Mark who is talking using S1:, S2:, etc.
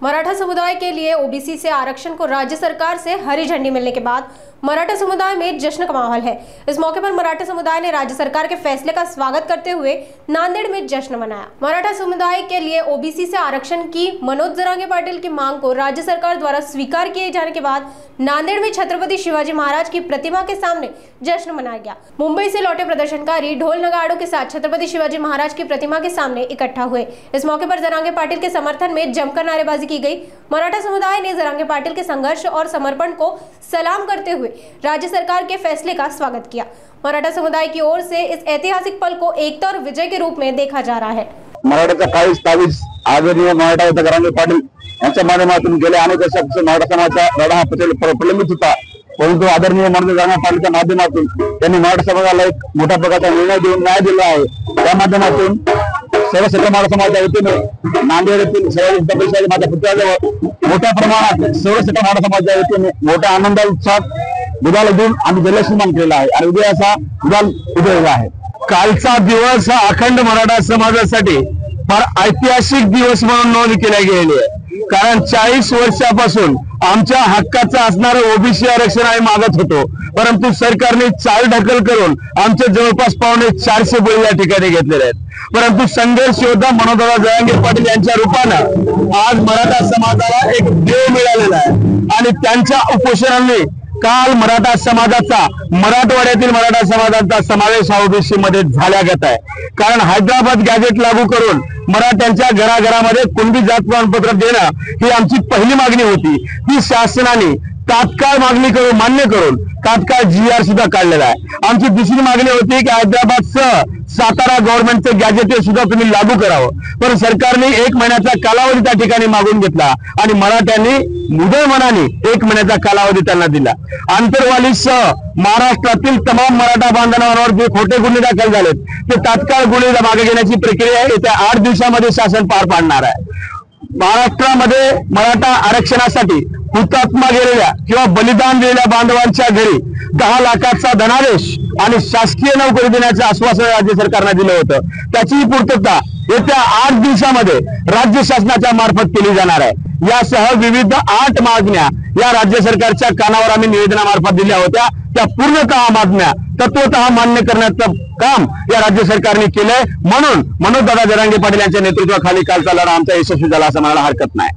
S1: मराठा समुदाय के लिए ओबीसी से आरक्षण को राज्य सरकार से हरी झंडी मिलने के बाद मराठा समुदाय में जश्न का माहौल है। इस मौके पर मराठा समुदाय ने राज्य सरकार के फैसले का स्वागत करते हुए नांदेड़ में जश्न मनाया। मराठा समुदाय के लिए ओबीसी से आरक्षण की मनोज जरांगे पाटिल की मांग को राज्य सरकार द्वारा स्वीकार किए जाने के बाद नांदेड़ में छत्रपति शिवाजी महाराज की प्रतिमा के सामने जश्न मनाया गया। मुंबई से लौटे प्रदर्शनकारी ढोल नगाड़ों के साथ छत्रपति शिवाजी महाराज की प्रतिमा के सामने इकट्ठा हुए। इस मौके पर जरांगे पाटिल के समर्थन में जमकर नारेबाजी की गई। मराठा समुदाय ने जरांगे पाटिल के संघर्ष और समर्पण को सलाम करते हुए राज्य सरकार के फैसले का स्वागत किया। मराठा समुदाय की ओर से इस ऐतिहासिक पल को एकता और विजय के रूप में देखा जा रहा है।
S2: मराठाचा 28 आदरणीय मराठा जरांगे पाटील यांच्या माध्यमातून गेल्या अनेक वर्षांपासून मराठा समाजाचा लढा प्रलंबित होता, परंतु आदरणीय मनोज जरांगे पाटीलच्या माध्यमातून त्यांनी मराठा समाजाला एक मोठ्या प्रकारचा निर्णय देऊन न्याय दिला आहे। त्या माध्यमातून सर्व सकल मराठा समाजाच्या वतीने नांदेड येथील छत्रपती शिवाजी महाराज पुतळ्याजवळ मोठ्या प्रमाणात सर्व सकल मराठा समाजाच्या वतीने मोठ्या आनंदाचा उत्साह गुलाल देऊन आम्ही जल्लोष निर्माण केलेला आहे आणि उद्या असा गुलाल उधळला आहे।
S3: कालचा दिवस हा अखंड मराठा समाजासाठी फार ऐतिहासिक दिवस म्हणून नोंद केला गेलेली आहे, कारण 40 वर्षापासून आमच्या हक्काचं असणारं ओबीसी आरक्षण आम्ही मागत होतो, परंतु सरकारने चालढकल करून आमचे जवळपास 450 बळी या ठिकाणी घेतलेले आहेत। परंतु संघर्ष योद्धा मनोज जरांगे पाटील यांच्या रूपानं आज मराठा समाजाला एक देव मिळालेला आहे आणि त्यांच्या उपोषणाने काल मराठा समाजाचा मराठवाड्यातील मराठा समाजाचा समावेश ओबीसी मध्ये झाल्यागत आहे। कारण हैदराबाद गॅजेट लागू करून मराठ्यांच्या घराघरामध्ये कुणबी जात प्रमाणपत्र देणं ही आमची पहिली मागणी होती। ती शासनाने तात्काळ मागणी करून मान्य करून तात्काळ GR सुद्धा काढलेला आहे। आमची दुसरी मागणी होती की हैदराबादसह सातारा गव्हर्नमेंटचं गॅजेट सुद्धा तुम्ही लागू करावं, पण सरकारने 1 महिन्याचा कालावधी त्या ठिकाणी मागून घेतला आणि मराठ्यांनी मुदळ मनाने 1 महिन्याचा कालावधी त्यांना दिला। आंतरवालीसह महाराष्ट्रातील तमाम मराठा बांधवांवर जे खोटे गुन्हे दाखल झालेत ते तात्काळ गुन्हे मागे घेण्याची प्रक्रिया येत्या 8 दिवसामध्ये शासन पार पाडणार आहे। महाराष्ट्रामध्ये मराठा आरक्षणासाठी हुतात्मा गेलेल्या किंवा बलिदान दिलेल्या बांधवांच्या घरी 10 लाखाचा धनादेश आणि शासकीय नोकरी देण्याचे आश्वासन राज्य सरकारने दिलं होतं। त्याची पूर्तता येत्या 8 दिवसामध्ये राज्य शासनाच्या मार्फत केली जाणार आहे। यासह विविध 8 मागण्या या राज्य सरकारच्या कानावर आम्ही निवेदनामार्फत दिल्या होत्या, त्या पूर्णतः मागण्या तत्वतः मान्य करण्याचं काम या राज्य सरकारने केलंय। म्हणून मनोज दादा जरांगे पाटील यांच्या नेतृत्वाखाली कालचा लढा आमचा यशस्वी झाला असं म्हणायला हरकत नाही।